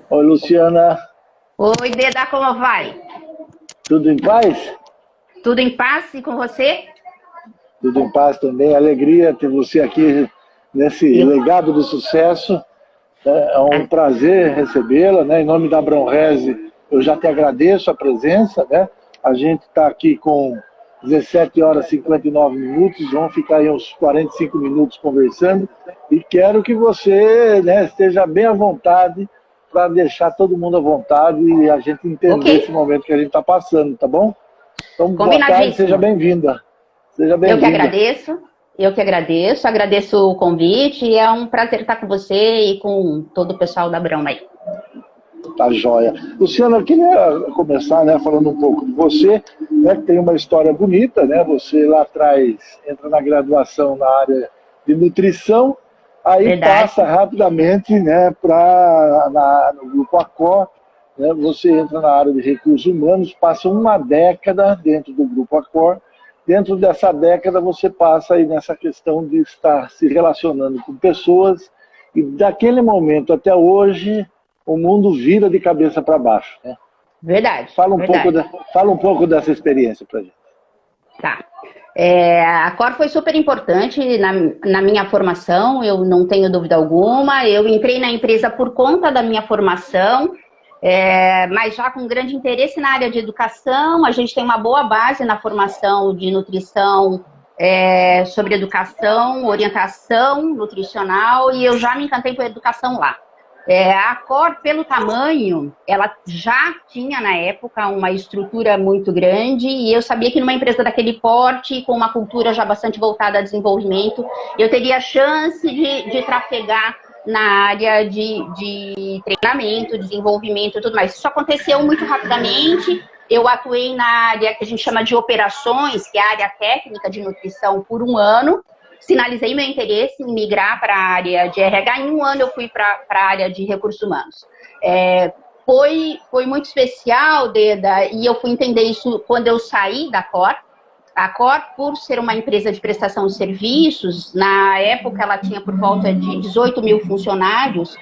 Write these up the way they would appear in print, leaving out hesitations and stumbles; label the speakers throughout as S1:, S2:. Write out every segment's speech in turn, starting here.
S1: Oi, Luciana.
S2: Oi, Deda, como vai?
S1: Tudo em paz?
S2: Tudo em paz e com você?
S1: Tudo em paz também. Alegria ter você aqui nesse legado do sucesso. É um prazer recebê-la, né? Em nome da Abrão-Reze, eu já te agradeço a presença, né? A gente está aqui com 17 horas e 59 minutos, vamos ficar aí uns 45 minutos conversando e quero que você, né, esteja bem à vontade para deixar todo mundo à vontade e a gente entender esse momento que a gente está passando, tá bom? Então, boa tarde, seja bem-vinda. Seja bem-vinda.
S2: Eu que agradeço o convite e é um prazer estar com você e com todo o pessoal da Abrão aí.
S1: Tá joia. Luciana, eu queria começar, né, falando um pouco de você, né, que tem uma história bonita, né? Você lá atrás entra na graduação na área de nutrição, aí
S2: Verdade.
S1: passa rapidamente, né, no Grupo Accor, né? Você entra na área de recursos humanos, passa uma década dentro do Grupo Accor. Dentro dessa década você passa aí nessa questão de estar se relacionando com pessoas e daquele momento até hoje o mundo vira de cabeça para baixo, né?
S2: Verdade.
S1: Fala um pouco dessa experiência para a gente.
S2: Tá. A Cor foi super importante na minha formação, eu não tenho dúvida alguma. Eu entrei na empresa por conta da minha formação, mas já com grande interesse na área de educação. A gente tem uma boa base na formação de nutrição, sobre educação, orientação nutricional, e eu já me encantei com a educação lá. A Cor, pelo tamanho, ela já tinha na época uma estrutura muito grande e eu sabia que numa empresa daquele porte, com uma cultura já bastante voltada a desenvolvimento, eu teria a chance de trafegar na área de treinamento, desenvolvimento e tudo mais. Isso aconteceu muito rapidamente. Eu atuei na área que a gente chama de operações, que é a área técnica de nutrição, por um ano. Sinalizei meu interesse em migrar para a área de RH. Em um ano eu fui para a área de recursos humanos. Foi muito especial, Deda, e eu fui entender isso quando eu saí da Cor. A Cor, por ser uma empresa de prestação de serviços, na época ela tinha por volta de 18 mil funcionários.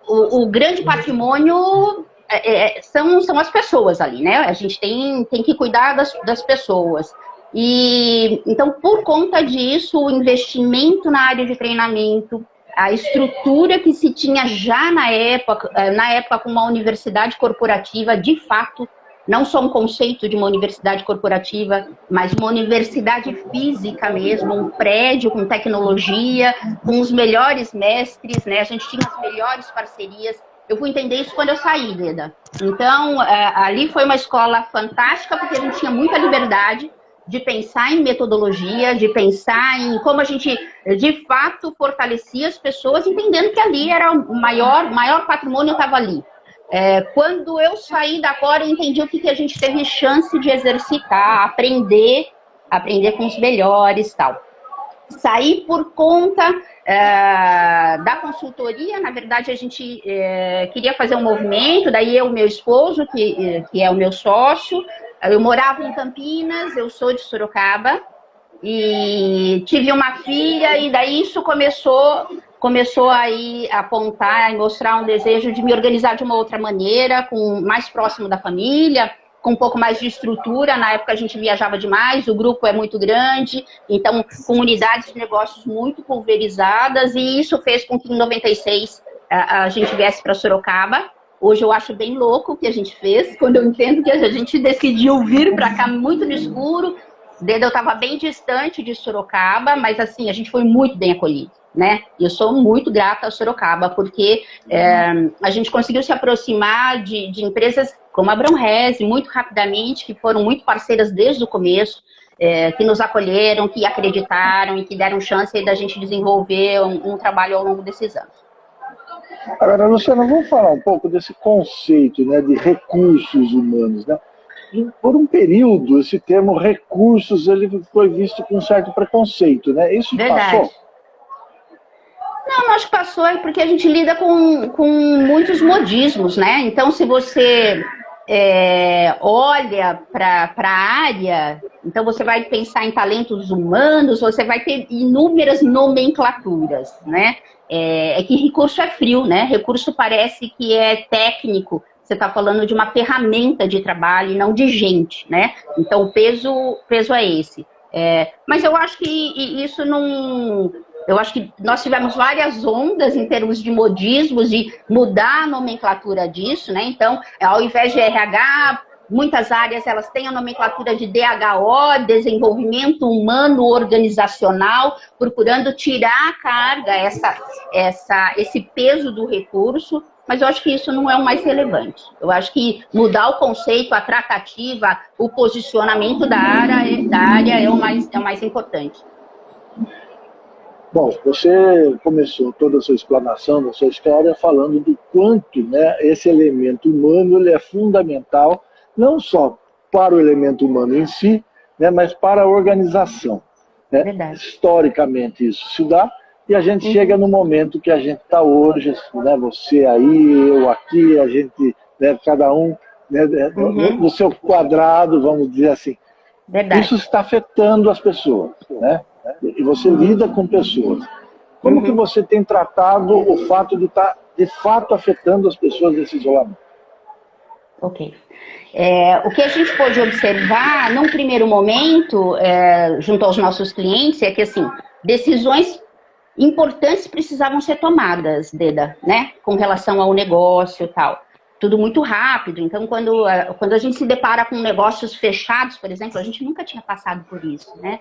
S2: O grande patrimônio são as pessoas ali, né? A gente tem que cuidar das pessoas. E então, por conta disso, o investimento na área de treinamento, a estrutura que se tinha já na época com uma universidade corporativa, de fato, não só um conceito de uma universidade corporativa, mas uma universidade física mesmo, um prédio com tecnologia, com os melhores mestres, né? A gente tinha as melhores parcerias. Eu fui entender isso quando eu saí, Deda. Então, ali foi uma escola fantástica, porque a gente tinha muita liberdade de pensar em metodologia, de pensar em como a gente, de fato, fortalecia as pessoas, entendendo que ali era o maior patrimônio estava ali. Quando eu saí da Cor, eu entendi o que a gente teve chance de exercitar, aprender com os melhores e tal. Saí por conta da consultoria. Na verdade, a gente queria fazer um movimento, daí eu e meu esposo, que é o meu sócio. Eu morava em Campinas, eu sou de Sorocaba, e tive uma filha, e daí isso começou aí a apontar e mostrar um desejo de me organizar de uma outra maneira, mais próximo da família, com um pouco mais de estrutura. Na época a gente viajava demais, o grupo é muito grande, então com unidades de negócios muito pulverizadas, e isso fez com que em 96 a gente viesse para Sorocaba. Hoje eu acho bem louco o que a gente fez, quando eu entendo que a gente decidiu vir para cá muito no escuro. Eu estava bem distante de Sorocaba, mas assim, a gente foi muito bem acolhido, né? E eu sou muito grata a Sorocaba, porque a gente conseguiu se aproximar de empresas como a Abrão-Reze muito rapidamente, que foram muito parceiras desde o começo, que nos acolheram, que acreditaram e que deram chance da gente desenvolver um trabalho ao longo desses anos.
S1: Agora, Luciana, vamos falar um pouco desse conceito, né, de recursos humanos, né? Por um período, esse termo recursos ele foi visto com um certo preconceito, né? Isso
S2: Verdade.
S1: Passou?
S2: Não, acho que passou porque a gente lida com muitos modismos, né? Então, se você olha para a área, então você vai pensar em talentos humanos, você vai ter inúmeras nomenclaturas, né? Que recurso é frio, né? Recurso parece que é técnico, você está falando de uma ferramenta de trabalho e não de gente, né? Então o peso é esse. Mas eu acho que isso não... Eu acho que nós tivemos várias ondas em termos de modismos, de mudar a nomenclatura disso, né? Então, ao invés de RH, muitas áreas elas têm a nomenclatura de DHO, Desenvolvimento Humano Organizacional, procurando tirar a carga, esse peso do recurso, mas eu acho que isso não é o mais relevante. Eu acho que mudar o conceito, a tratativa, o posicionamento da área é o mais importante.
S1: Bom, você começou toda a sua explanação da sua história falando do quanto, né, esse elemento humano ele é fundamental, não só para o elemento humano em si, né, mas para a organização. Né? Historicamente isso se dá, e a gente chega no momento que a gente está hoje, né, você aí, eu aqui, a gente, né, cada um né, no seu quadrado, vamos dizer assim. Isso está afetando as pessoas, né? E você lida com pessoas. Como que você tem tratado o fato de estar, de fato, afetando as pessoas desse isolamento?
S2: Ok. O que a gente pode observar, num primeiro momento, junto aos nossos clientes, é que, assim, decisões importantes precisavam ser tomadas, Deda, né? Com relação ao negócio e tal. Tudo muito rápido. Então, quando a gente se depara com negócios fechados, por exemplo, a gente nunca tinha passado por isso, né?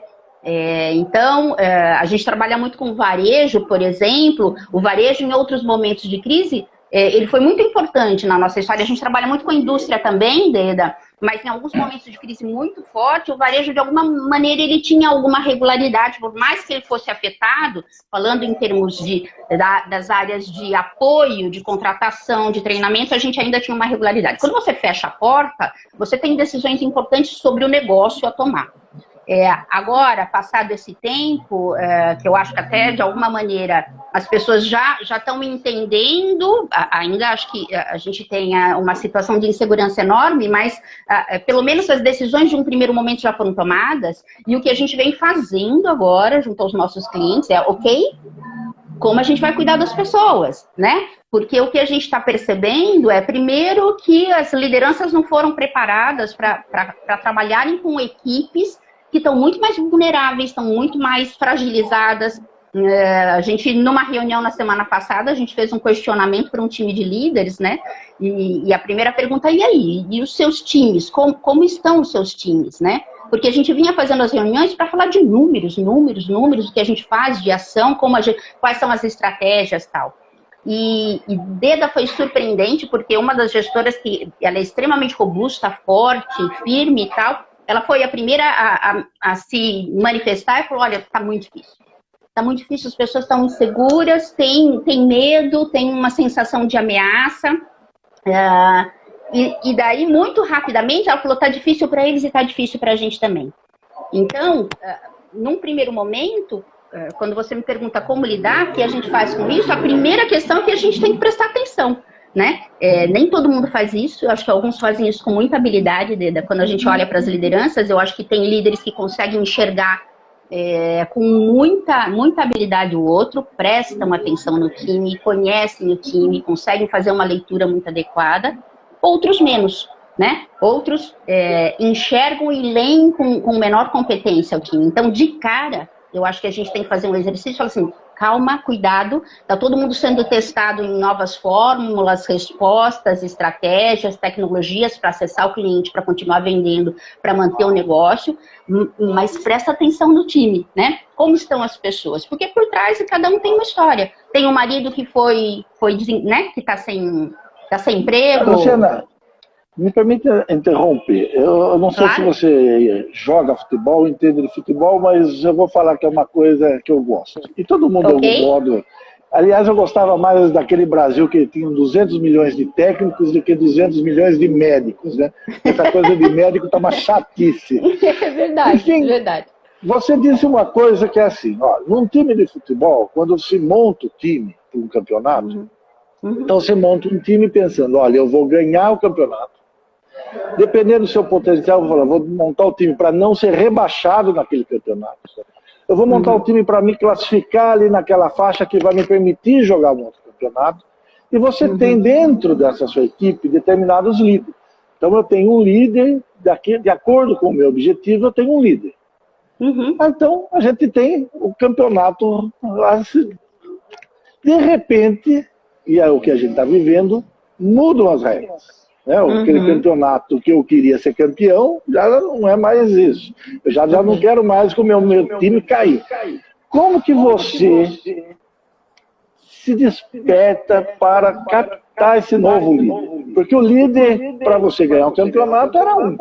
S2: Então, a gente trabalha muito com varejo, por exemplo. O varejo, em outros momentos de crise, ele foi muito importante na nossa história. A gente trabalha muito com a indústria também, Deda, mas em alguns momentos de crise muito forte, o varejo, de alguma maneira, ele tinha alguma regularidade, por mais que ele fosse afetado, falando em termos das áreas de apoio, de contratação, de treinamento, a gente ainda tinha uma regularidade. Quando você fecha a porta, você tem decisões importantes sobre o negócio a tomar. Agora, passado esse tempo, que eu acho que até de alguma maneira as pessoas já estão entendendo, ainda acho que a gente tem uma situação de insegurança enorme, mas pelo menos as decisões de um primeiro momento já foram tomadas, e o que a gente vem fazendo agora, junto aos nossos clientes, como a gente vai cuidar das pessoas, né? Porque o que a gente está percebendo primeiro, que as lideranças não foram preparadas para trabalharem com equipes que estão muito mais vulneráveis, estão muito mais fragilizadas. A gente, numa reunião na semana passada, a gente fez um questionamento para um time de líderes, né? E a primeira pergunta, e aí? E os seus times? Como estão os seus times, né? Porque a gente vinha fazendo as reuniões para falar de números, o que a gente faz de ação, quais são as estratégias e tal. E Deda foi surpreendente, porque uma das gestoras que ela é extremamente robusta, forte, firme e tal, ela foi a primeira a se manifestar e falou, olha, está muito difícil. Está muito difícil, as pessoas estão inseguras, têm medo, têm uma sensação de ameaça. E daí, muito rapidamente, ela falou, está difícil para eles e está difícil para a gente também. Então, num primeiro momento, quando você me pergunta como lidar, o que a gente faz com isso, a primeira questão é que a gente tem que prestar atenção. Né? Nem todo mundo faz isso, eu acho que alguns fazem isso com muita habilidade, Deda. Quando a gente olha para as lideranças, eu acho que tem líderes que conseguem enxergar com muita habilidade o outro, prestam atenção no time, conhecem o time, conseguem fazer uma leitura muito adequada, outros menos, né? Outros enxergam e leem com menor competência o time. Então, de cara, eu acho que a gente tem que fazer um exercício e falar assim, calma, cuidado, está todo mundo sendo testado em novas fórmulas, respostas, estratégias, tecnologias para acessar o cliente, para continuar vendendo, para manter o negócio, mas presta atenção no time, né? Como estão as pessoas? Porque por trás cada um tem uma história. Tem um marido que né? Que está sem emprego.
S1: Luciana, me permite interromper. Eu não sei se você joga futebol, entende de futebol, mas eu vou falar que é uma coisa que eu gosto. E todo mundo, de algum modo... Aliás, eu gostava mais daquele Brasil que tinha 200 milhões de técnicos do que 200 milhões de médicos, né? Essa coisa de médico tá uma chatice.
S2: É verdade,
S1: enfim,
S2: é verdade.
S1: Você disse uma coisa que é assim, ó, num time de futebol, quando se monta o time para um campeonato, então você monta um time pensando, olha, eu vou ganhar o campeonato, Dependendo do seu potencial, vou montar o time para não ser rebaixado naquele campeonato. Eu vou montar o time para me classificar ali naquela faixa que vai me permitir jogar um outro campeonato. E você tem dentro dessa sua equipe determinados líderes. Então eu tenho um líder, de acordo com o meu objetivo, eu tenho um líder. Então a gente tem o campeonato lá. De repente, e é o que a gente está vivendo, mudam as regras. Né? Aquele campeonato que eu queria ser campeão, já não é mais isso. Eu já não quero mais que o meu time cair. Como que você se desperta para captar esse novo líder? Porque o líder, para você ganhar um campeonato, era um.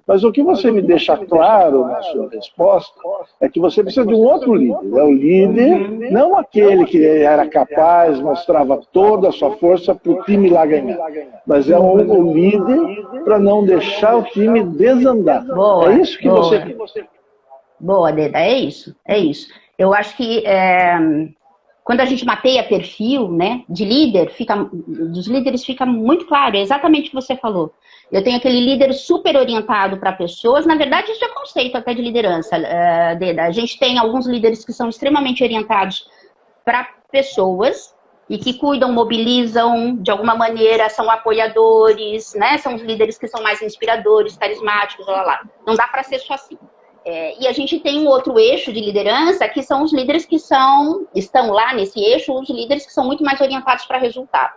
S1: Mas o que você me deixa claro na sua resposta é que você precisa de um outro líder. É o líder, não aquele que era capaz, mostrava toda a sua força para o time lá ganhar. Mas é o líder para não deixar o time desandar.
S2: Boa,
S1: é isso que você...
S2: Boa, Deda, é isso. Eu acho que quando a gente mapeia perfil, né, de líder, dos líderes fica muito claro, é exatamente o que você falou. Eu tenho aquele líder super orientado para pessoas, na verdade isso é conceito até de liderança, Deda. A gente tem alguns líderes que são extremamente orientados para pessoas e que cuidam, mobilizam, de alguma maneira são apoiadores, né, são os líderes que são mais inspiradores, carismáticos, lá. Não dá para ser só assim. E a gente tem um outro eixo de liderança, que são os líderes que estão lá nesse eixo, os líderes que são muito mais orientados para resultado.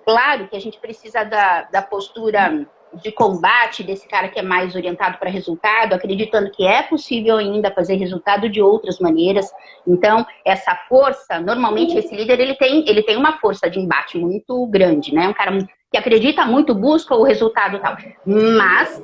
S2: Claro que a gente precisa da postura de combate desse cara que é mais orientado para resultado, acreditando que é possível ainda fazer resultado de outras maneiras. Então, essa força, normalmente esse líder ele tem uma força de embate muito grande, né? Um cara que acredita muito, busca o resultado e tal. Mas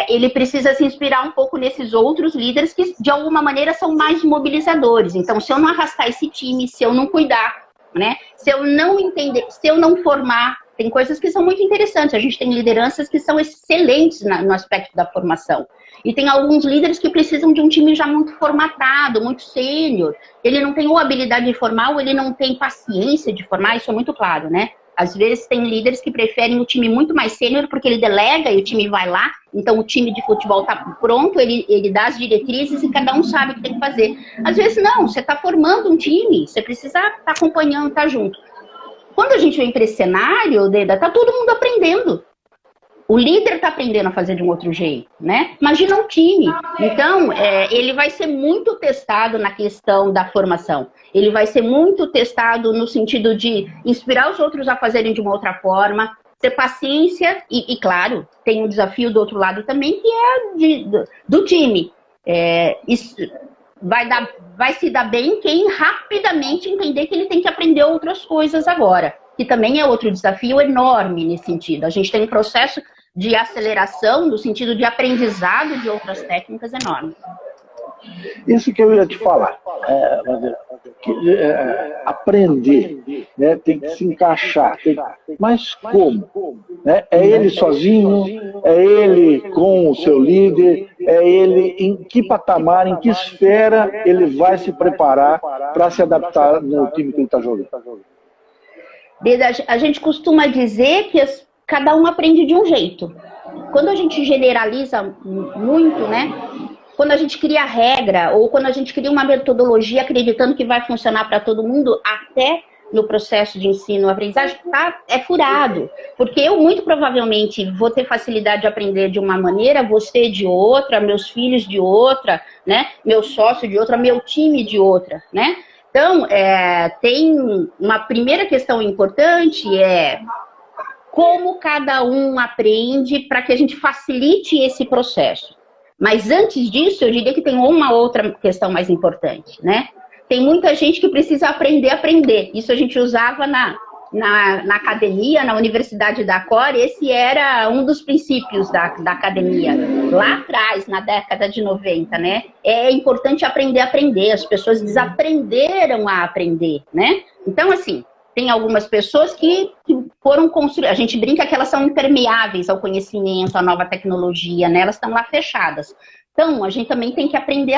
S2: ele precisa se inspirar um pouco nesses outros líderes que, de alguma maneira, são mais mobilizadores. Então, se eu não arrastar esse time, se eu não cuidar, né? Se eu não entender, se eu não formar, tem coisas que são muito interessantes. A gente tem lideranças que são excelentes no aspecto da formação. E tem alguns líderes que precisam de um time já muito formatado, muito sênior. Ele não tem ou habilidade de formar, ou ele não tem paciência de formar, isso é muito claro, né? Às vezes tem líderes que preferem o time muito mais sênior porque ele delega e o time vai lá. Então o time de futebol está pronto, ele dá as diretrizes e cada um sabe o que tem que fazer. Às vezes não, você está formando um time, você precisa estar acompanhando, estar junto. Quando a gente vem para esse cenário, Deda, está todo mundo aprendendo. O líder está aprendendo a fazer de um outro jeito, né? Imagina um time. Então, ele vai ser muito testado na questão da formação. Ele vai ser muito testado no sentido de inspirar os outros a fazerem de uma outra forma, ter paciência e claro, tem um desafio do outro lado também, que é do time. Isso vai se dar bem quem rapidamente entender que ele tem que aprender outras coisas agora, que também é outro desafio enorme nesse sentido. A gente tem um processo de aceleração, no sentido de aprendizado de outras técnicas enorme.
S1: Isso que eu ia te falar. Aprender, né, tem que se encaixar. Mas como? Né? É ele sozinho? É ele com o seu líder? É ele em que patamar, em que esfera ele vai se preparar para se adaptar no time que ele está jogando?
S2: A gente costuma dizer que cada um aprende de um jeito. Quando a gente generaliza muito, né? Quando a gente cria regra ou quando a gente cria uma metodologia acreditando que vai funcionar para todo mundo, até no processo de ensino-aprendizagem, é furado. Porque eu, muito provavelmente, vou ter facilidade de aprender de uma maneira, você de outra, meus filhos de outra, né? Meu sócio de outra, meu time de outra, né? Então, tem uma primeira questão importante, como cada um aprende para que a gente facilite esse processo. Mas antes disso, eu diria que tem uma outra questão mais importante, né? Tem muita gente que precisa aprender a aprender. Isso a gente usava na academia, na Universidade da Cor, esse era um dos princípios da academia. Lá atrás, na década de 90, né? É importante aprender a aprender. As pessoas desaprenderam a aprender, né? Então, assim, tem algumas pessoas que foram construídas. A gente brinca que elas são impermeáveis ao conhecimento, à nova tecnologia, né? Elas estão lá fechadas. Então, a gente também tem que aprender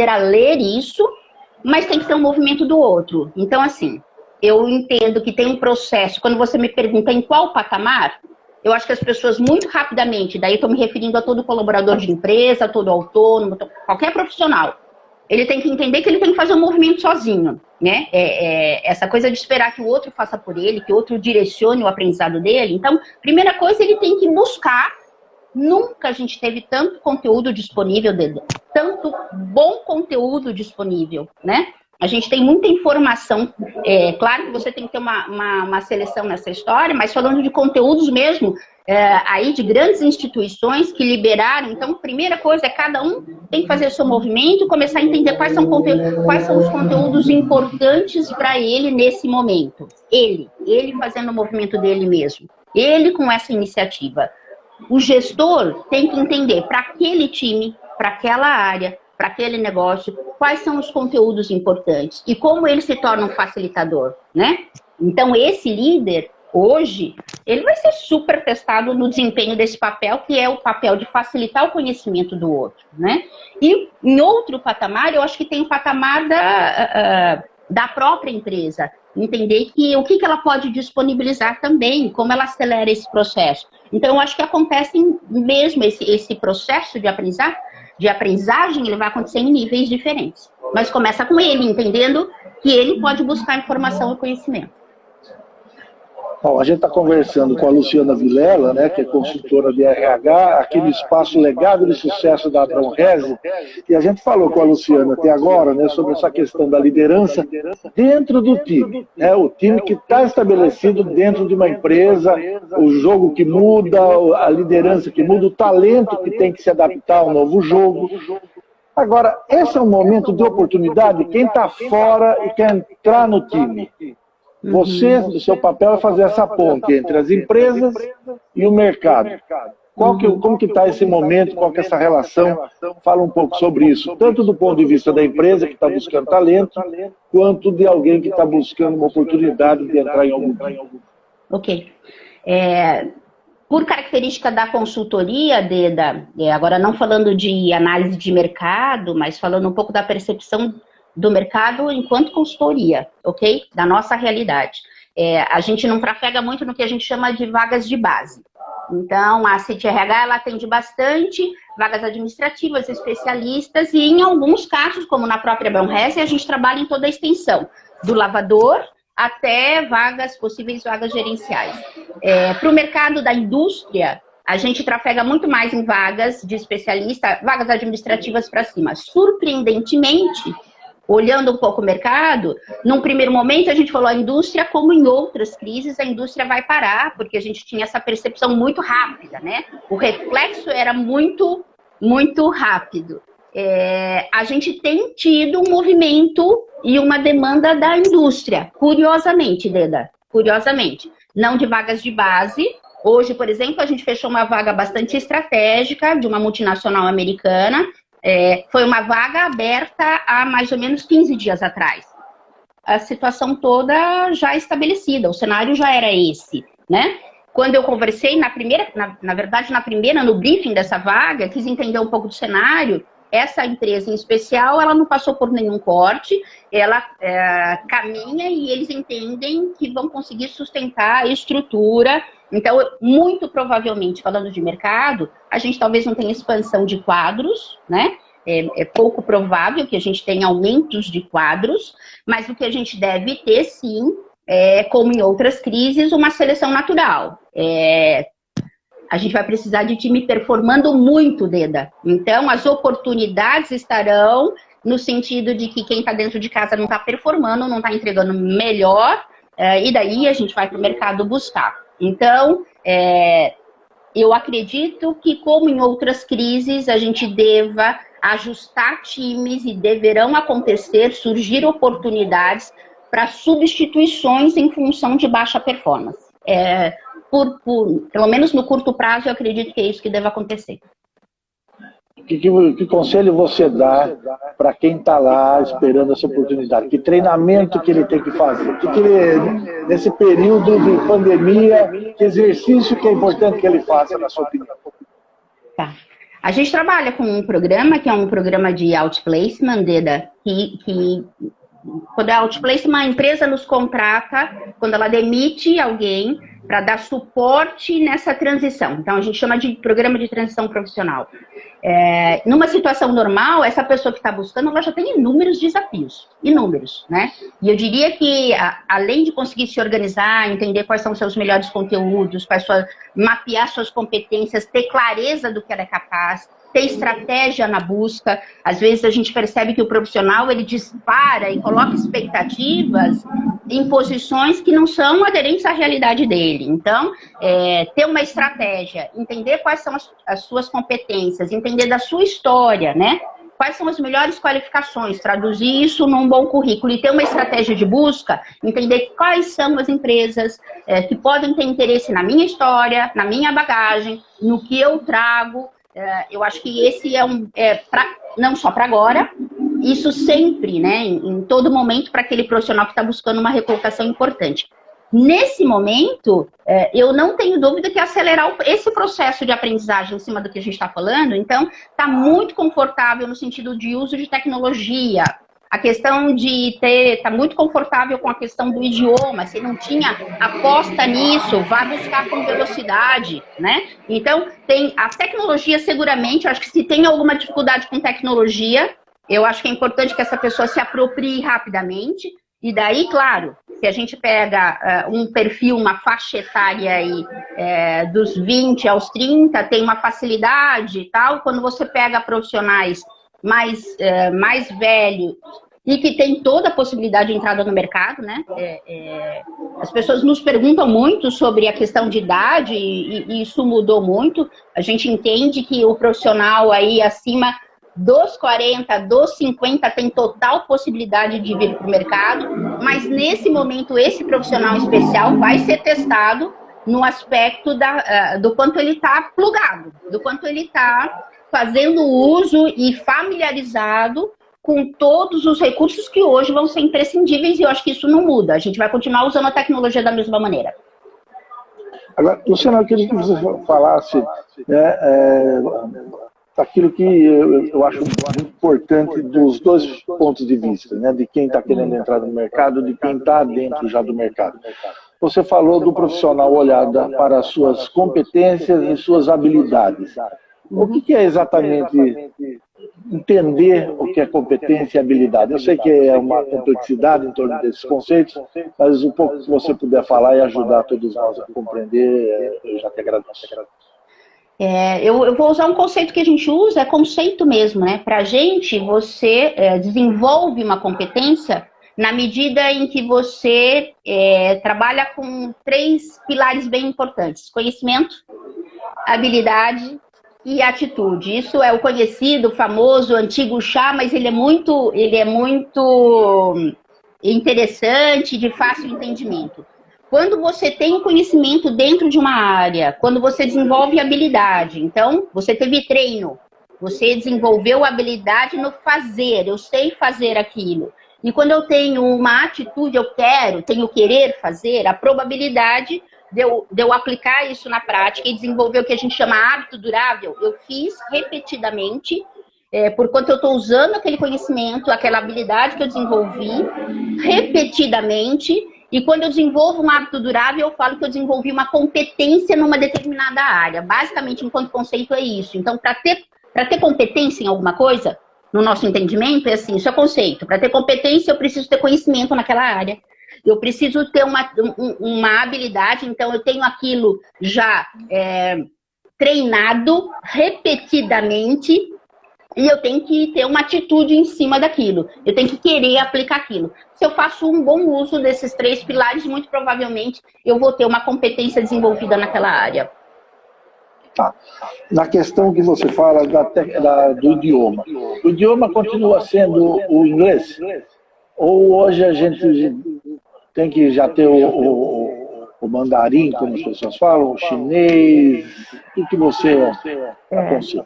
S2: a ler isso, mas tem que ser um movimento do outro. Então, assim, eu entendo que tem um processo. Quando você me pergunta em qual patamar, Eu acho que as pessoas muito rapidamente, daí estou me referindo a todo colaborador de empresa, todo autônomo, qualquer profissional, ele tem que entender que ele tem que fazer um movimento sozinho, né? Essa coisa de esperar que o outro faça por ele, que o outro direcione o aprendizado dele. Então, primeira coisa, ele tem que buscar. Nunca a gente teve tanto conteúdo disponível, tanto bom conteúdo disponível, né? A gente tem muita informação. Claro que você tem que ter uma seleção nessa história, mas falando de conteúdos mesmo, aí de grandes instituições que liberaram. Então, primeira coisa é cada um tem que fazer o seu movimento, começar a entender quais são os conteúdos importantes para ele nesse momento. Ele fazendo o movimento dele mesmo. Ele com essa iniciativa. O gestor tem que entender para aquele time, para aquela área, para aquele negócio, quais são os conteúdos importantes e como ele se torna um facilitador, né? Então, esse líder, hoje, ele vai ser super testado no desempenho desse papel, que é o papel de facilitar o conhecimento do outro, né? E em outro patamar, eu acho que tem o patamar da própria empresa. Entender o que ela pode disponibilizar também, como ela acelera esse processo. Então, eu acho que acontece mesmo esse processo de aprendizagem, ele vai acontecer em níveis diferentes. Mas começa com ele, entendendo que ele pode buscar informação e conhecimento.
S1: Bom, a gente está conversando com a Luciana Vilela, né, que é consultora de RH, aqui no espaço Legado de Sucesso da Abrão-Reze, e a gente falou com a Luciana até agora, né, sobre essa questão da liderança dentro do time, né, o time que está estabelecido dentro de uma empresa, o jogo que muda, a liderança que muda, o talento que tem que se adaptar ao novo jogo. Agora, esse é um momento de oportunidade, quem está fora e quer entrar no time. Você, o seu papel é fazer essa ponte entre as empresas e o mercado. Como que está esse momento, qual que é essa relação? Fala um pouco sobre isso, tanto do ponto de vista da empresa que está buscando talento, quanto de alguém que está buscando uma oportunidade de entrar em algum time.
S2: Ok. Por característica da consultoria, agora não falando de análise de mercado, mas falando um pouco da percepção do mercado enquanto consultoria, ok? Da nossa realidade. A gente não trafega muito no que a gente chama de vagas de base. Então, a CIT-RH, ela atende bastante vagas administrativas, especialistas, e em alguns casos, como na própria Abrão-Reze, a gente trabalha em toda a extensão, do lavador até possíveis vagas gerenciais. Para o mercado da indústria, a gente trafega muito mais em vagas de especialista, vagas administrativas para cima. Surpreendentemente, olhando um pouco o mercado, num primeiro momento a gente falou a indústria, como em outras crises, a indústria vai parar, porque a gente tinha essa percepção muito rápida, né? O reflexo era muito, muito rápido. A gente tem tido um movimento e uma demanda da indústria, curiosamente, Deda, curiosamente. Não de vagas de base. Hoje, por exemplo, a gente fechou uma vaga bastante estratégica de uma multinacional americana. Foi uma vaga aberta há mais ou menos 15 dias atrás. A situação toda já estabelecida, o cenário já era esse, né? Quando eu conversei, na verdade, no briefing dessa vaga, quis entender um pouco do cenário. Essa empresa em especial, ela não passou por nenhum corte, ela caminha e eles entendem que vão conseguir sustentar a estrutura. Então, muito provavelmente, falando de mercado, a gente talvez não tenha expansão de quadros, né? É pouco provável que a gente tenha aumentos de quadros, mas o que a gente deve ter, sim, como em outras crises, uma seleção natural. A gente vai precisar de time performando muito, Deda. Então, as oportunidades estarão no sentido de que quem está dentro de casa não está performando, não está entregando melhor, e daí a gente vai para o mercado buscar. Então, eu acredito que, como em outras crises, a gente deva ajustar times e deverão surgir oportunidades para substituições em função de baixa performance. Pelo menos no curto prazo, eu acredito que é isso que deve acontecer.
S1: Que conselho você dá para quem está lá esperando essa oportunidade? Que treinamento que ele tem que fazer? Nesse período de pandemia, que exercício que é importante que ele faça, na sua opinião?
S2: Tá. A gente trabalha com um programa, que é um programa de outplacement, Deda, que quando é outplacement, a empresa nos contrata, quando ela demite alguém, para dar suporte nessa transição. Então, a gente chama de programa de transição profissional. Numa situação normal, essa pessoa que está buscando, ela já tem inúmeros desafios, inúmeros, né? E eu diria que, além de conseguir se organizar, entender quais são os seus melhores conteúdos, mapear suas competências, ter clareza do que ela é capaz, ter estratégia na busca. Às vezes a gente percebe que o profissional, ele dispara e coloca expectativas em posições que não são aderentes à realidade dele. Então, ter uma estratégia, entender quais são as suas competências, entender da sua história, né? Quais são as melhores qualificações, traduzir isso num bom currículo e ter uma estratégia de busca, entender quais são as empresas que podem ter interesse na minha história, na minha bagagem, no que eu trago. Eu acho que esse não só para agora, isso sempre, né, em todo momento, para aquele profissional que está buscando uma recolocação importante. Nesse momento, eu não tenho dúvida que acelerar esse processo de aprendizagem em cima do que a gente está falando, então, está muito confortável no sentido de uso de tecnologia. A questão de tá muito confortável com a questão do idioma, se não tinha aposta nisso, vá buscar com velocidade, né? Então, tem a tecnologia seguramente, eu acho que se tem alguma dificuldade com tecnologia, eu acho que é importante que essa pessoa se aproprie rapidamente, e daí, claro, se a gente pega um perfil, uma faixa etária aí, dos 20 aos 30, tem uma facilidade e tal, quando você pega profissionais mais velho e que tem toda a possibilidade de entrada no mercado, né? As pessoas nos perguntam muito sobre a questão de idade e isso mudou muito. A gente entende que o profissional aí acima dos 40, dos 50 tem total possibilidade de vir para o mercado, mas nesse momento esse profissional especial vai ser testado no aspecto do quanto ele está plugado, do quanto ele está fazendo uso e familiarizado com todos os recursos que hoje vão ser imprescindíveis, e eu acho que isso não muda. A gente vai continuar usando a tecnologia da mesma maneira.
S1: Agora, Luciana, eu queria que você falasse aquilo que eu acho muito importante dos dois pontos de vista, né? De quem está querendo entrar no mercado, de quem está dentro já do mercado. Você falou do profissional olhar para as suas competências e suas habilidades. O que é exatamente entender o que é competência e habilidade? Eu sei que é uma complexidade em torno desses conceitos, mas um pouco que você puder falar e ajudar todos nós a compreender, eu já te agradeço.
S2: Eu vou usar um conceito que a gente usa, é conceito mesmo, né? Para a gente, você desenvolve uma competência na medida em que você trabalha com 3 pilares bem importantes: conhecimento, habilidade e atitude. Isso é o conhecido, famoso, antigo chá, mas ele é muito interessante, de fácil entendimento. Quando você tem o conhecimento dentro de uma área, quando você desenvolve habilidade, então você teve treino, você desenvolveu habilidade no fazer, eu sei fazer aquilo. E quando eu tenho uma atitude, tenho querer fazer, a probabilidade de eu aplicar isso na prática e desenvolver o que a gente chama hábito durável, eu fiz repetidamente, porquanto eu estou usando aquele conhecimento, aquela habilidade que eu desenvolvi repetidamente, e quando eu desenvolvo um hábito durável, eu falo que eu desenvolvi uma competência numa determinada área. Basicamente, enquanto conceito, é isso. Então, para ter competência em alguma coisa, no nosso entendimento, é assim, isso é conceito. Para ter competência, eu preciso ter conhecimento naquela área. Eu preciso ter uma habilidade, então eu tenho aquilo já treinado repetidamente e eu tenho que ter uma atitude em cima daquilo. Eu tenho que querer aplicar aquilo. Se eu faço um bom uso desses 3 pilares, muito provavelmente eu vou ter uma competência desenvolvida naquela área.
S1: Tá. Na questão que você fala do idioma, o idioma continua sendo o inglês? Ou hoje a gente tem que já ter o mandarim, como as pessoas falam, o chinês? O que você aconselha?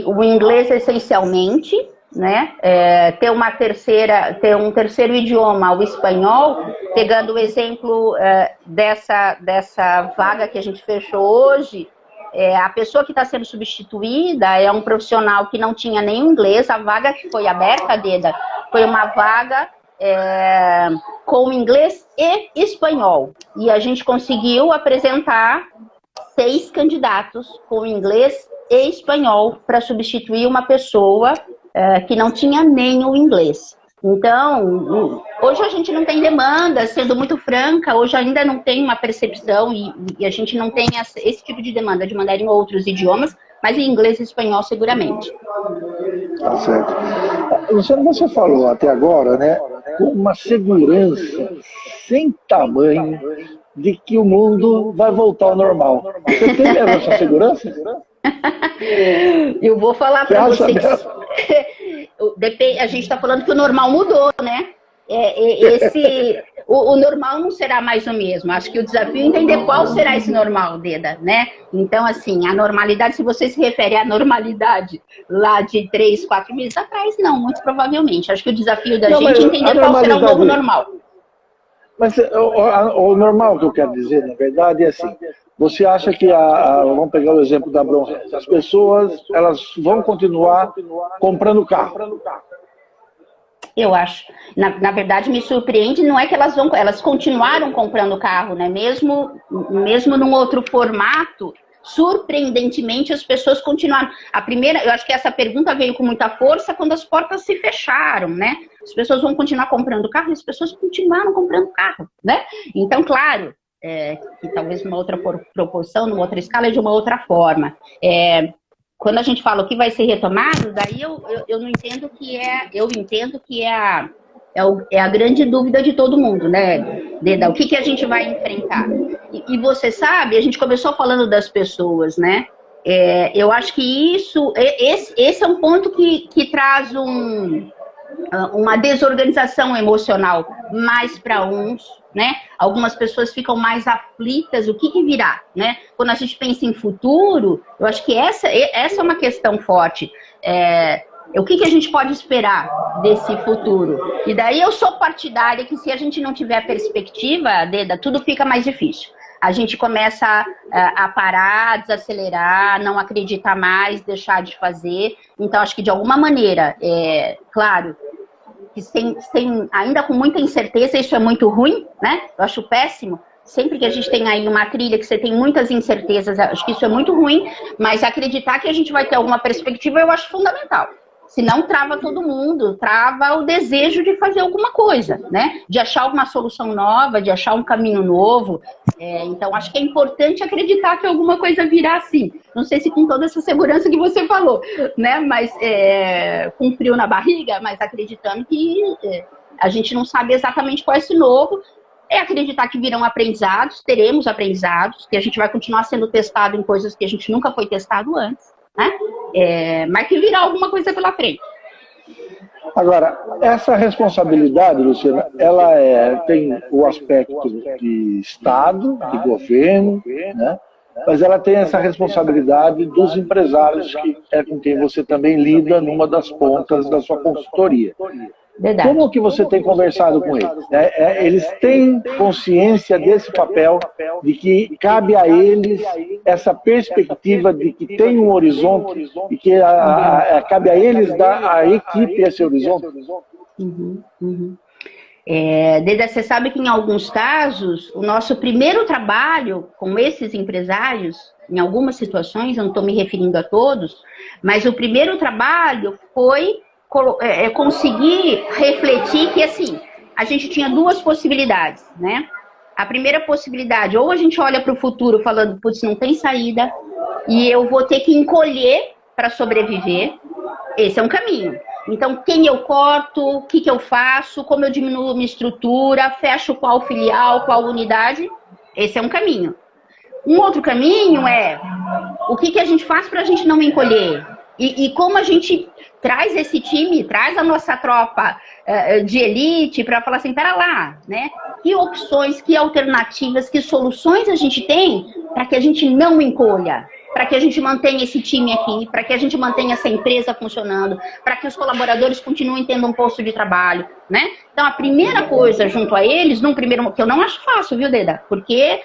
S2: O inglês essencialmente, né? Ter um terceiro idioma, o espanhol, pegando o exemplo dessa vaga que a gente fechou hoje, a pessoa que está sendo substituída é um profissional que não tinha nenhum inglês. A vaga que foi aberta, Deda, foi uma vaga com inglês e espanhol. E a gente conseguiu apresentar 6 candidatos com inglês e espanhol para substituir uma pessoa que não tinha nem o inglês. Então, hoje a gente não tem demanda, sendo muito franca, hoje ainda não tem uma percepção e a gente não tem esse tipo de demanda de mandar em outros idiomas, mas em inglês e espanhol seguramente.
S1: Tá certo. Luciano, você falou até agora, né, com uma segurança sem tamanho de que o mundo vai voltar ao normal. Você tem essa segurança?
S2: Eu vou falar para vocês. A gente está falando que o normal mudou, né? O normal não será mais o mesmo. Acho que o desafio é entender qual será esse normal, Deda, né? Então, assim, a normalidade, se você se refere à normalidade lá de 3, 4 meses atrás, não, muito provavelmente. Acho que o desafio da gente é entender qual será o novo normal.
S1: Mas o normal que eu quero dizer, na verdade, é assim, você acha que, vamos pegar o exemplo da Bronrez, as pessoas, elas vão continuar comprando carro?
S2: Eu acho. Na verdade, me surpreende, não é que elas continuaram comprando carro, né? Mesmo num outro formato, surpreendentemente as pessoas continuaram. Eu acho que essa pergunta veio com muita força quando as portas se fecharam, né? As pessoas vão continuar comprando carro e as pessoas continuaram comprando carro, né? Então, claro, que talvez numa outra proporção, numa outra escala, de uma outra forma. Quando a gente fala o que vai ser retomado, daí eu não entendo eu entendo que é a grande dúvida de todo mundo, né, Deda? O que a gente vai enfrentar? E você sabe, a gente começou falando das pessoas, né? Eu acho que esse é um ponto que traz uma desorganização emocional mais para uns, né? Algumas pessoas ficam mais aflitas, o que virá, né? Quando a gente pensa em futuro, eu acho que essa é uma questão forte. O que a gente pode esperar desse futuro? E daí eu sou partidária que se a gente não tiver perspectiva, Deda, tudo fica mais difícil. A gente começa a parar, desacelerar, não acreditar mais, deixar de fazer. Então, acho que de alguma maneira, claro, que ainda com muita incerteza, isso é muito ruim, né? Eu acho péssimo. Sempre que a gente tem aí uma trilha que você tem muitas incertezas, acho que isso é muito ruim, mas acreditar que a gente vai ter alguma perspectiva, eu acho fundamental. Senão trava todo mundo, trava o desejo de fazer alguma coisa, né? De achar uma solução nova, de achar um caminho novo. Então, acho que é importante acreditar que alguma coisa virá assim. Não sei se com toda essa segurança que você falou, né? Mas com frio na barriga, mas acreditando que a gente não sabe exatamente qual é esse novo. Acreditar que virão aprendizados, teremos aprendizados, que a gente vai continuar sendo testado em coisas que a gente nunca foi testado antes, né? Mas que virá alguma coisa pela frente.
S1: Agora, essa responsabilidade, Luciana, ela tem o aspecto de Estado, de governo, né? Mas ela tem essa responsabilidade dos empresários, que é com quem você também lida numa das pontas da sua consultoria.
S2: Verdade.
S1: Como que você tem conversado com eles? Eles têm consciência desse papel, de que cabe a eles essa perspectiva de que tem um horizonte e que cabe a eles dar à equipe esse horizonte?
S2: Deda, você sabe que em alguns casos, o nosso primeiro trabalho com esses empresários, em algumas situações, eu não estou me referindo a todos, mas o primeiro trabalho foi conseguir refletir que, assim, a gente tinha 2 possibilidades, né? A primeira possibilidade, ou a gente olha para o futuro falando, putz, não tem saída, e eu vou ter que encolher para sobreviver. Esse é um caminho. Então, quem eu corto, o que eu faço, como eu diminuo minha estrutura, fecho qual filial, qual unidade, esse é um caminho. Um outro caminho é o que a gente faz para a gente não encolher. E como a gente traz esse time, traz a nossa tropa de elite para falar assim, pera lá, né? Que opções, que alternativas, que soluções a gente tem para que a gente não encolha, para que a gente mantenha esse time aqui, para que a gente mantenha essa empresa funcionando, para que os colaboradores continuem tendo um posto de trabalho, né? Então, a primeira coisa junto a eles, que eu não acho fácil, viu, Deda? Porque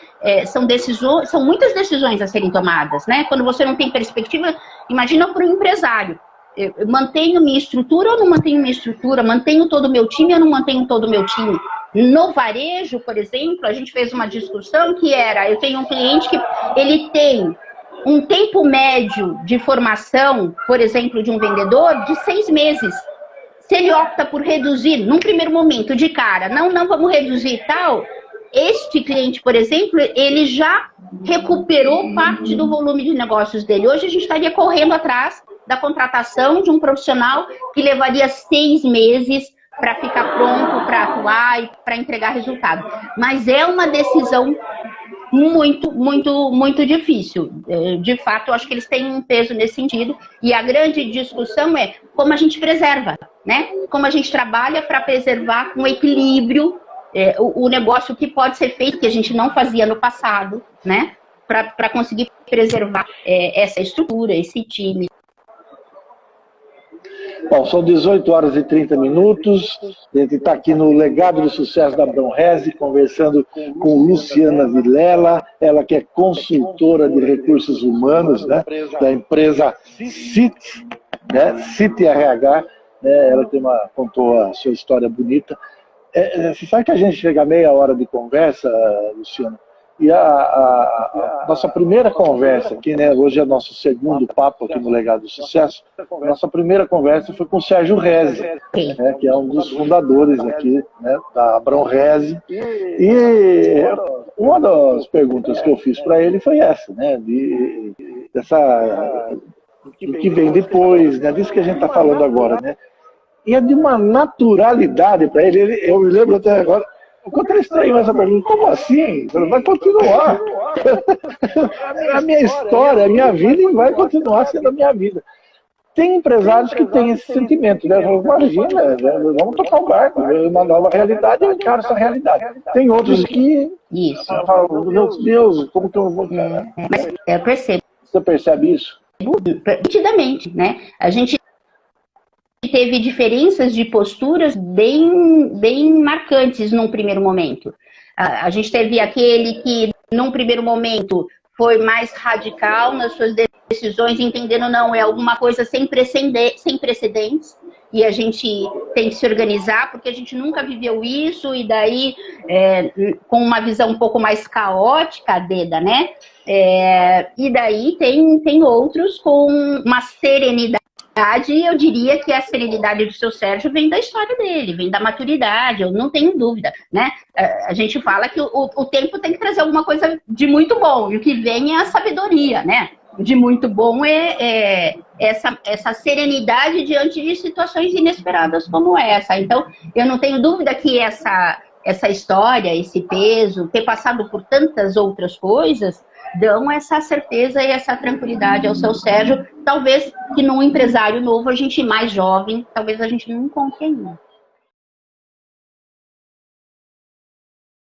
S2: são muitas decisões a serem tomadas, né? Quando você não tem perspectiva, imagina para o empresário. Eu mantenho minha estrutura ou não mantenho minha estrutura? Mantenho todo o meu time ou não mantenho todo o meu time? No varejo, por exemplo, a gente fez uma discussão que era, eu tenho um cliente que ele tem um tempo médio de formação, por exemplo, de um vendedor, de 6 meses. Se ele opta por reduzir, num primeiro momento, de cara, não vamos reduzir e tal, este cliente, por exemplo, ele já recuperou parte do volume de negócios dele. Hoje a gente estaria correndo atrás da contratação de um profissional que levaria 6 meses para ficar pronto, para atuar e para entregar resultado. Mas é uma decisão muito difícil. De fato, eu acho que eles têm um peso nesse sentido. E a grande discussão é como a gente preserva, né? Como a gente trabalha para preservar com equilíbrio o negócio que pode ser feito, que a gente não fazia no passado, né? Para conseguir preservar essa estrutura, esse time.
S1: Bom, são 18 horas e 30 minutos. A gente está aqui no Legado do Sucesso da Bronrese, conversando com Luciana Vilela, ela que é consultora de recursos humanos, né, da empresa CIT, né, CIT RH. Ela contou a sua história bonita. Você sabe que a gente chega a meia hora de conversa, Luciana? E a nossa primeira conversa aqui, né, hoje é nosso segundo papo aqui no Legado do Sucesso, a nossa primeira conversa foi com o Sérgio Reze, né, que é um dos fundadores aqui, né, da Bronrese. E uma das perguntas que eu fiz para ele foi essa, né, do que vem depois, né, disso que a gente está falando agora, né? E é de uma naturalidade para ele, eu me lembro até agora. Enquanto ele estranhou essa pergunta, como assim? Vai continuar. A minha história, a minha vida, e vai continuar sendo a minha vida. Tem empresários que têm esse sentimento, né? Imagina, vamos tocar o barco, uma nova realidade, eu encaro essa realidade. Tem outros que falam, meu Deus, como que eu vou...
S2: Eu percebo.
S1: Você percebe isso?
S2: Nitidamente, né? A gente teve diferenças de posturas bem marcantes num primeiro momento. A gente teve aquele que, num primeiro momento, foi mais radical nas suas decisões, entendendo não, é alguma coisa sem precedentes, e a gente tem que se organizar, porque a gente nunca viveu isso, e daí, com uma visão um pouco mais caótica, né? E daí tem outros com uma serenidade. Eu diria que a serenidade do seu Sérgio vem da história dele, vem da maturidade, eu não tenho dúvida, né? A gente fala que o tempo tem que trazer alguma coisa de muito bom, e o que vem é a sabedoria, né? De muito bom é essa serenidade diante de situações inesperadas como essa. Então, eu não tenho dúvida que essa história, esse peso, ter passado por tantas outras coisas, dão essa certeza e essa tranquilidade ao seu Sérgio. Talvez que num empresário novo, a gente mais jovem, talvez a gente não encontre ainda.